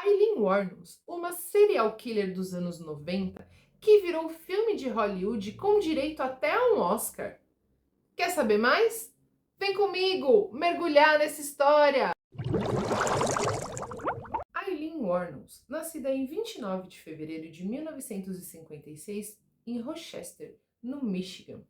Aileen Wuornos, uma serial killer dos anos 90, que virou filme de Hollywood com direito até a um Oscar. Quer saber mais? Vem comigo mergulhar nessa história! Aileen Wuornos, nascida em 29 de fevereiro de 1956 em Rochester, no Michigan,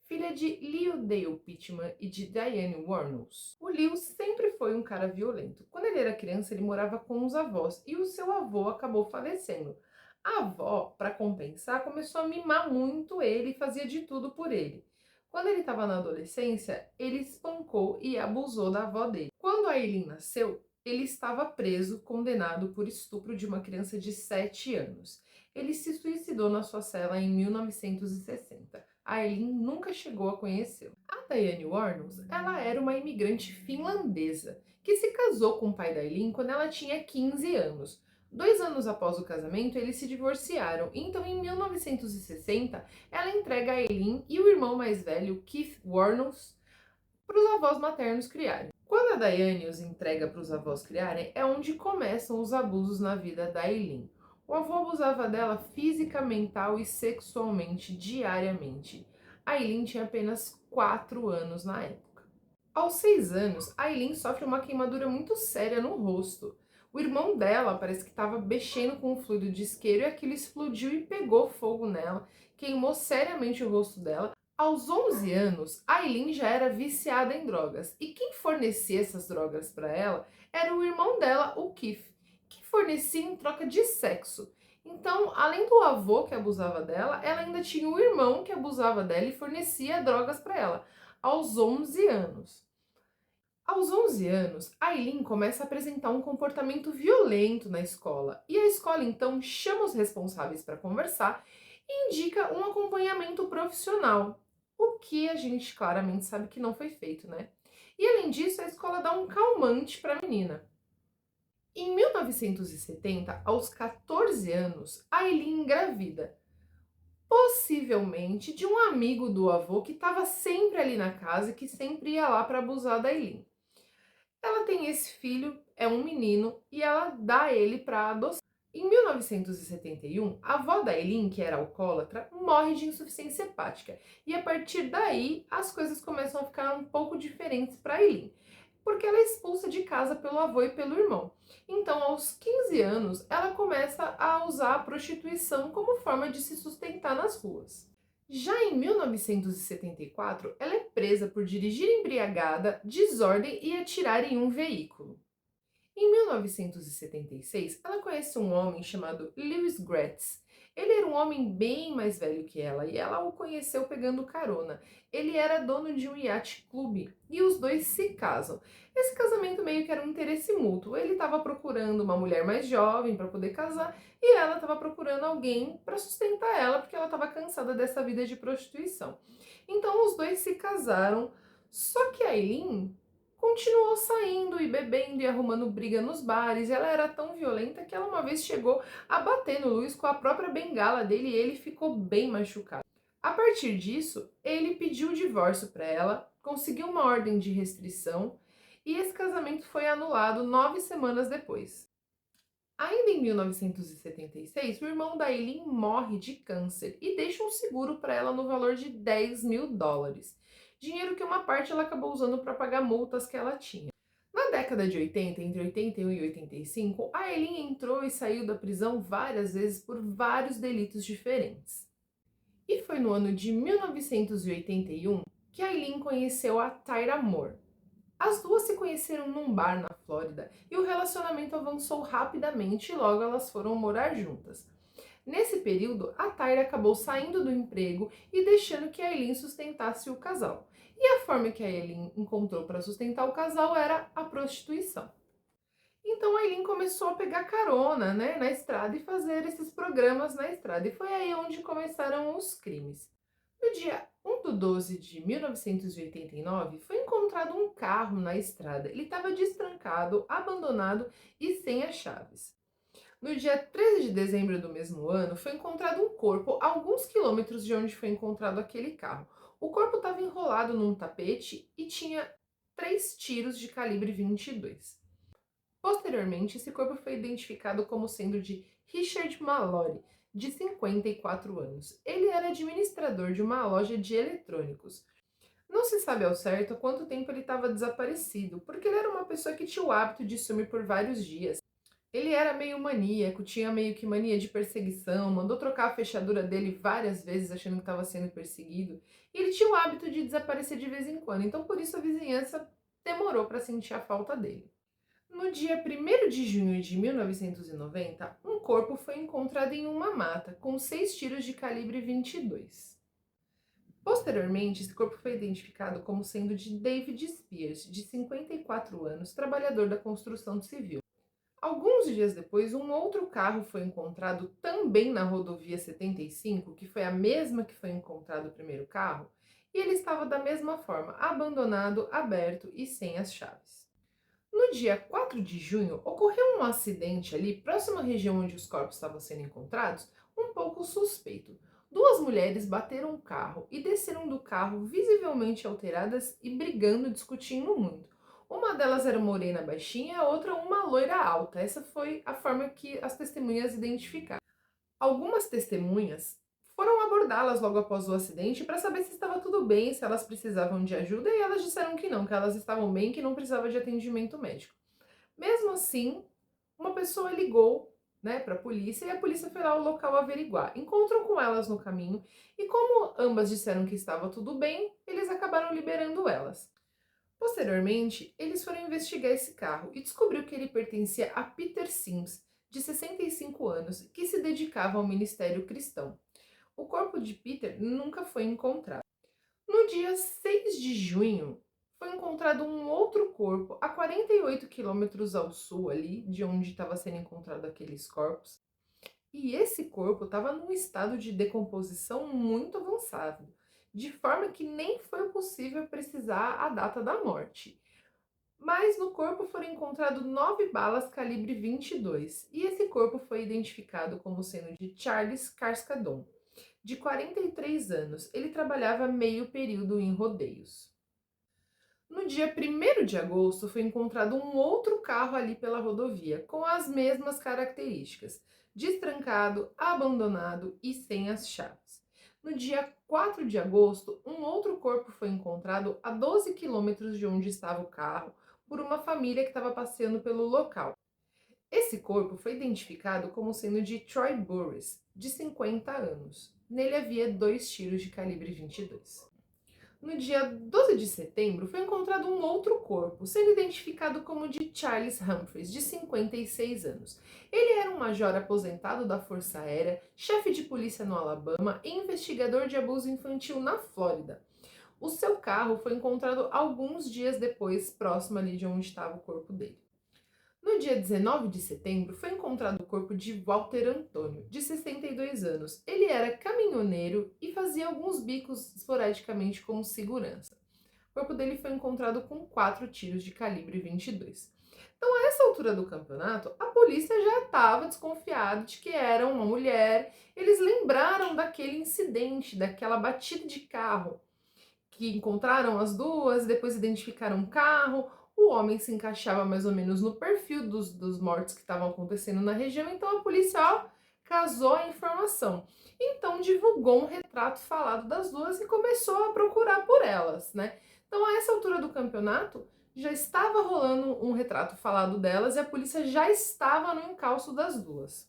filha de Leo Dale Pittman e de Diane Wuornos. O Leo sempre foi um cara violento. Quando ele era criança, ele morava com os avós e o seu avô acabou falecendo. A avó, para compensar, começou a mimar muito ele e fazia de tudo por ele. Quando ele estava na adolescência, ele espancou e abusou da avó dele. Quando a Aileen nasceu, ele estava preso, condenado por estupro de uma criança de 7 anos. Ele se suicidou na sua cela em 1960. A Aileen nunca chegou a conhecê-lo. A Diane Wuornos, ela era uma imigrante finlandesa que se casou com o pai da Aileen quando ela tinha 15 anos. 2 anos após o casamento, eles se divorciaram. Então, em 1960, ela entrega a Aileen e o irmão mais velho, Keith Wuornos, para os avós maternos criarem. Quando a Diane os entrega para os avós criarem, é onde começam os abusos na vida da Aileen. O avô abusava dela física, mental e sexualmente diariamente. A Aileen tinha apenas 4 anos na época. Aos 6 anos, a Aileen sofre uma queimadura muito séria no rosto. O irmão dela parece que estava mexendo com um fluido de isqueiro e aquilo explodiu e pegou fogo nela, queimou seriamente o rosto dela. Aos 11 anos, a Aileen já era viciada em drogas e quem fornecia essas drogas para ela era o irmão dela, o Keith, que fornecia em troca de sexo. Então, além do avô que abusava dela, ela ainda tinha o irmão que abusava dela e fornecia drogas para ela, aos 11 anos. Aos 11 anos, Aileen começa a apresentar um comportamento violento na escola e a escola então chama os responsáveis para conversar e indica um acompanhamento profissional, o que a gente claramente sabe que não foi feito, né? E além disso, a escola dá um calmante para a menina. Em 1970, aos 14 anos, Aileen engravida, possivelmente de um amigo do avô que estava sempre ali na casa e que sempre ia lá para abusar da Aileen. Ela tem esse filho, é um menino, e ela dá ele para adoção. Em 1971, a avó da Aileen, que era alcoólatra, morre de insuficiência hepática. E a partir daí, as coisas começam a ficar um pouco diferentes para Aileen, porque ela é expulsa de casa pelo avô e pelo irmão. Então, aos 15 anos, ela começa a usar a prostituição como forma de se sustentar nas ruas. Já em 1974, ela é presa por dirigir embriagada, desordem e atirar em um veículo. Em 1976, ela conhece um homem chamado Lewis Gratz. Ele era um homem bem mais velho que ela e ela o conheceu pegando carona. Ele era dono de um yacht clube e os dois se casam. Esse casamento meio que era um interesse mútuo. Ele estava procurando uma mulher mais jovem para poder casar e ela estava procurando alguém para sustentar ela porque ela estava cansada dessa vida de prostituição. Então os dois se casaram, só que a Aileen continuou saindo e bebendo e arrumando briga nos bares. Ela era tão violenta que ela uma vez chegou a bater no Luiz com a própria bengala dele e ele ficou bem machucado. A partir disso, ele pediu o divórcio para ela, conseguiu uma ordem de restrição e esse casamento foi anulado 9 semanas depois. Ainda em 1976, o irmão da Aileen morre de câncer e deixa um seguro para ela no valor de US$ 10.000. Dinheiro que uma parte ela acabou usando para pagar multas que ela tinha. Na década de 80, entre 81 e 85, a Aileen entrou e saiu da prisão várias vezes por vários delitos diferentes. E foi no ano de 1981 que a Aileen conheceu a Tyra Moore. As duas se conheceram num bar na Flórida e o relacionamento avançou rapidamente e logo elas foram morar juntas. Nesse período, a Tyra acabou saindo do emprego e deixando que a Aileen sustentasse o casal. E a forma que a Aileen encontrou para sustentar o casal era a prostituição. Então a Aileen começou a pegar carona, né, na estrada e fazer esses programas na estrada. E foi aí onde começaram os crimes. No dia 1 de 12 de 1989, foi encontrado um carro na estrada. Ele estava destrancado, abandonado e sem as chaves. No dia 13 de dezembro do mesmo ano, foi encontrado um corpo a alguns quilômetros de onde foi encontrado aquele carro. O corpo estava enrolado num tapete e tinha 3 tiros de calibre 22. Posteriormente, esse corpo foi identificado como sendo de Richard Mallory, de 54 anos. Ele era administrador de uma loja de eletrônicos. Não se sabe ao certo há quanto tempo ele estava desaparecido, porque ele era uma pessoa que tinha o hábito de sumir por vários dias. Ele era meio maníaco, tinha meio que mania de perseguição, mandou trocar a fechadura dele várias vezes achando que estava sendo perseguido. E ele tinha o hábito de desaparecer de vez em quando, então por isso a vizinhança demorou para sentir a falta dele. No dia 1º de junho de 1990, um corpo foi encontrado em uma mata, com 6 tiros de calibre 22. Posteriormente, esse corpo foi identificado como sendo de David Spears, de 54 anos, trabalhador da construção civil. Alguns dias depois, um outro carro foi encontrado também na rodovia 75, que foi a mesma que foi encontrado o primeiro carro, e ele estava da mesma forma, abandonado, aberto e sem as chaves. No dia 4 de junho, ocorreu um acidente ali, próximo à região onde os corpos estavam sendo encontrados, um pouco suspeito. Duas mulheres bateram o carro e desceram do carro visivelmente alteradas e brigando, discutindo muito. Uma delas era morena baixinha, a outra uma loira alta. Essa foi a forma que as testemunhas identificaram. Algumas testemunhas foram abordá-las logo após o acidente para saber se estava tudo bem, se elas precisavam de ajuda, e elas disseram que elas estavam bem, que não precisava de atendimento médico. Mesmo assim, uma pessoa ligou, né, para a polícia, e a polícia foi lá ao local averiguar. Encontrou com elas no caminho e, como ambas disseram que estava tudo bem, eles acabaram liberando elas. Posteriormente, eles foram investigar esse carro e descobriu que ele pertencia a Peter Sims, de 65 anos, que se dedicava ao ministério cristão. O corpo de Peter nunca foi encontrado. No dia 6 de junho, foi encontrado um outro corpo a 48 quilômetros ao sul ali, de onde estava sendo encontrado aqueles corpos. E esse corpo estava num estado de decomposição muito avançado, de forma que nem foi possível precisar a data da morte. Mas no corpo foram encontradas 9 balas calibre 22, e esse corpo foi identificado como sendo de Charles Cascadon, de 43 anos. Ele trabalhava meio período em rodeios. No dia 1º de agosto, foi encontrado um outro carro ali pela rodovia, com as mesmas características: destrancado, abandonado e sem as chaves. No dia 4 de agosto, um outro corpo foi encontrado a 12 quilômetros de onde estava o carro, por uma família que estava passeando pelo local. Esse corpo foi identificado como sendo de Troy Burris, de 50 anos. Nele havia 2 tiros de calibre 22. No dia 12 de setembro, foi encontrado um outro corpo, sendo identificado como de Charles Humphreys, de 56 anos. Ele era um major aposentado da Força Aérea, chefe de polícia no Alabama e investigador de abuso infantil na Flórida. O seu carro foi encontrado alguns dias depois, próximo ali de onde estava o corpo dele. No dia 19 de setembro, foi encontrado o corpo de Walter Antônio, de 62 anos. Ele era caminhoneiro e fazia alguns bicos esporadicamente como segurança. O corpo dele foi encontrado com 4 tiros de calibre 22. Então, a essa altura do campeonato, a polícia já estava desconfiada de que era uma mulher. Eles lembraram daquele incidente, daquela batida de carro, que encontraram as duas, depois identificaram um carro. O homem se encaixava mais ou menos no perfil dos mortos que estavam acontecendo na região, então a polícia casou a informação. Então divulgou um retrato falado das duas e começou a procurar por elas, né? Então, a essa altura do campeonato, já estava rolando um retrato falado delas e a polícia já estava no encalço das duas.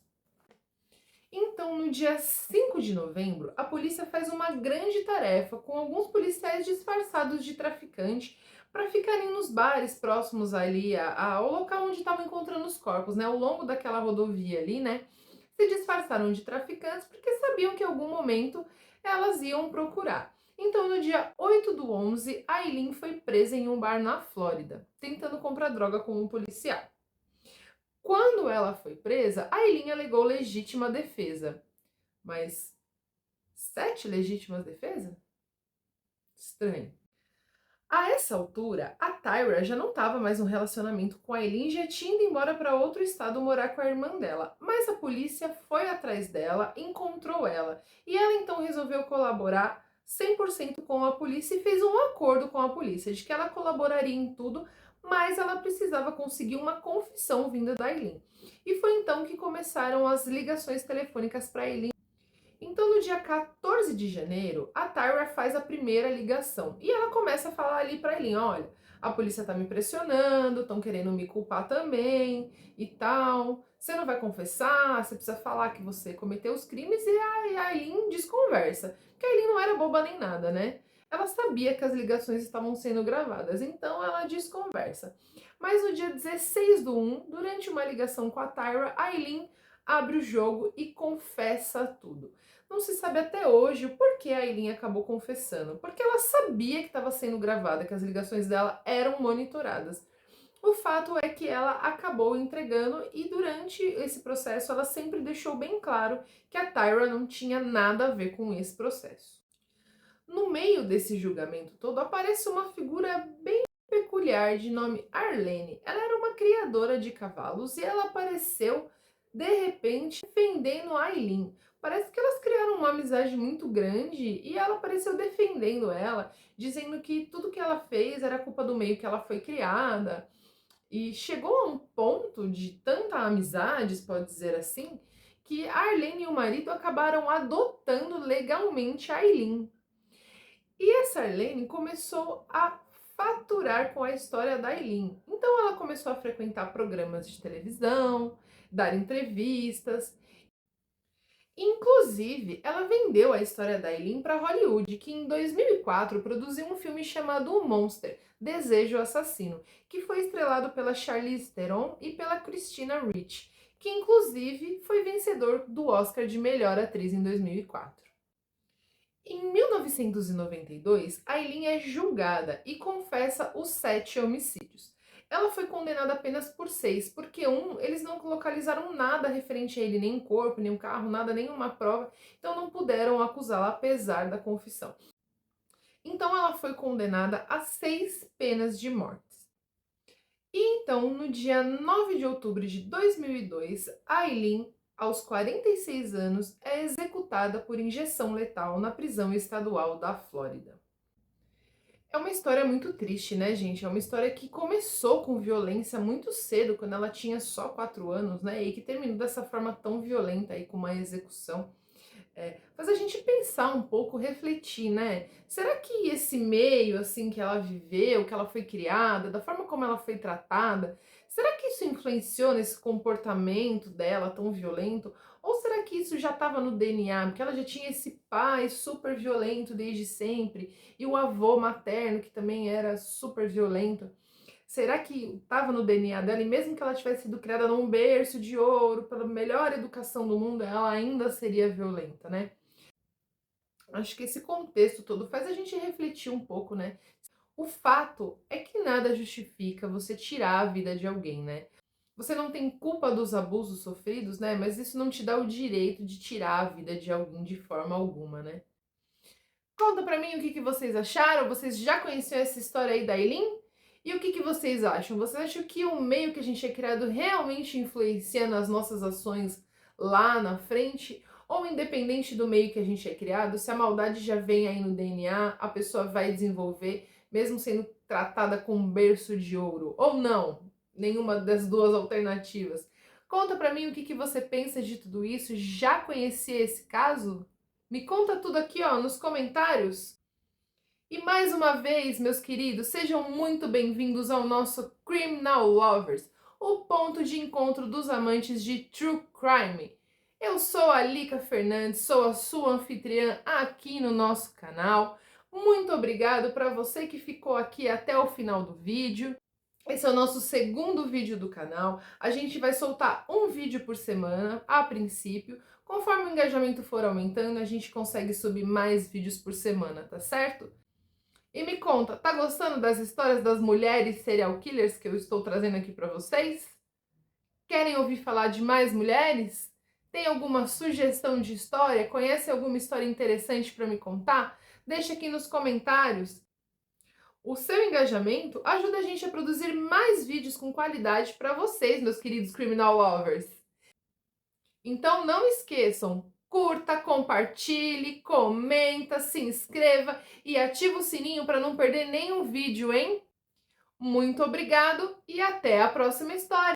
Então, no dia 5 de novembro, a polícia faz uma grande tarefa com alguns policiais disfarçados de traficante para ficarem nos bares próximos ali ao local onde estavam encontrando os corpos, né? Ao longo daquela rodovia ali, né? Se disfarçaram de traficantes porque sabiam que em algum momento elas iam procurar. Então, no dia 8 do 11, a Eileen foi presa em um bar na Flórida, tentando comprar droga com um policial. Quando ela foi presa, a Eileen alegou legítima defesa. Mas 7 legítimas defesas? Estranho. A essa altura, a Tyra já não estava mais no relacionamento com a Eileen, já tinha ido embora para outro estado morar com a irmã dela. Mas a polícia foi atrás dela, encontrou ela. E ela então resolveu colaborar 100% com a polícia e fez um acordo com a polícia de que ela colaboraria em tudo, mas ela precisava conseguir uma confissão vinda da Aileen. E foi então que começaram as ligações telefônicas para Aileen. Então, no dia 14 de janeiro, a Tyra faz a primeira ligação e ela começa a falar ali para Aileen: olha, a polícia tá me pressionando, estão querendo me culpar também e tal. Você não vai confessar, você precisa falar que você cometeu os crimes. E a Aileen desconversa, porque a Aileen não era boba nem nada, né? Ela sabia que as ligações estavam sendo gravadas, então ela desconversa. Mas no dia 16 do 1, durante uma ligação com a Tyra, a Aileen abre o jogo e confessa tudo. Não se sabe até hoje o porquê a Aileen acabou confessando, porque ela sabia que estava sendo gravada, que as ligações dela eram monitoradas. O fato é que ela acabou entregando e durante esse processo ela sempre deixou bem claro que a Tyra não tinha nada a ver com esse processo. No meio desse julgamento todo aparece uma figura bem peculiar de nome Arlene. Ela era uma criadora de cavalos e ela apareceu de repente defendendo a Aileen. Parece que elas criaram uma amizade muito grande e ela apareceu defendendo ela, dizendo que tudo que ela fez era culpa do meio que ela foi criada. E chegou a um ponto de tanta amizade, pode dizer assim, que a Arlene e o marido acabaram adotando legalmente a Aileen. E essa Arlene começou a faturar com a história da Aileen. Então ela começou a frequentar programas de televisão, dar entrevistas. Inclusive, ela vendeu a história da Aileen para Hollywood, que em 2004 produziu um filme chamado O Monster, Desejo Assassino, que foi estrelado pela Charlize Theron e pela Christina Ricci, que inclusive foi vencedor do Oscar de Melhor Atriz em 2004. Em 1992, Aileen é julgada e confessa os 7 homicídios. Ela foi condenada apenas por 6, porque eles não localizaram nada referente a ele, nem um corpo, nem um carro, nada, nenhuma prova, então não puderam acusá-la apesar da confissão. Então ela foi condenada a 6 penas de morte. E então, no dia 9 de outubro de 2002, Aileen, aos 46 anos, é executada por injeção letal na prisão estadual da Flórida. É uma história muito triste, né, gente? É uma história que começou com violência muito cedo, quando ela tinha só 4 anos, né? E que terminou dessa forma tão violenta aí, com uma execução. Faz a gente pensar um pouco, refletir, né? Será que esse meio, assim, que ela viveu, que ela foi criada, da forma como ela foi tratada, será que isso influenciou nesse comportamento dela tão violento? Ou será que isso já estava no DNA, porque ela já tinha esse pai super violento desde sempre, e o avô materno que também era super violento? Será que estava no DNA dela e mesmo que ela tivesse sido criada num berço de ouro, pela melhor educação do mundo, ela ainda seria violenta, né? Acho que esse contexto todo faz a gente refletir um pouco, né? O fato é que nada justifica você tirar a vida de alguém, né? Você não tem culpa dos abusos sofridos, né? Mas isso não te dá o direito de tirar a vida de alguém de forma alguma, né? Conta pra mim o que vocês acharam. Vocês já conheciam essa história aí da Aileen? E o que vocês acham? Vocês acham que o meio que a gente é criado realmente influencia nas nossas ações lá na frente? Ou independente do meio que a gente é criado, se a maldade já vem aí no DNA, a pessoa vai desenvolver, mesmo sendo tratada com um berço de ouro? Ou não? Nenhuma das duas alternativas. Conta pra mim o que você pensa de tudo isso. Já conhecia esse caso? Me conta tudo aqui, ó, nos comentários. E mais uma vez, meus queridos, sejam muito bem-vindos ao nosso Criminal Lovers, o ponto de encontro dos amantes de True Crime. Eu sou a Lica Fernandes, sou a sua anfitriã aqui no nosso canal. Muito obrigado para você que ficou aqui até o final do vídeo. Esse é o nosso segundo vídeo do canal. A gente vai soltar um vídeo por semana, a princípio. Conforme o engajamento for aumentando, a gente consegue subir mais vídeos por semana, tá certo? E me conta, tá gostando das histórias das mulheres serial killers que eu estou trazendo aqui para vocês? Querem ouvir falar de mais mulheres? Tem alguma sugestão de história? Conhece alguma história interessante para me contar? Deixa aqui nos comentários. O seu engajamento ajuda a gente a produzir mais vídeos com qualidade para vocês, meus queridos Criminal Lovers. Então não esqueçam, curta, compartilhe, comenta, se inscreva e ativa o sininho para não perder nenhum vídeo, hein? Muito obrigado e até a próxima história!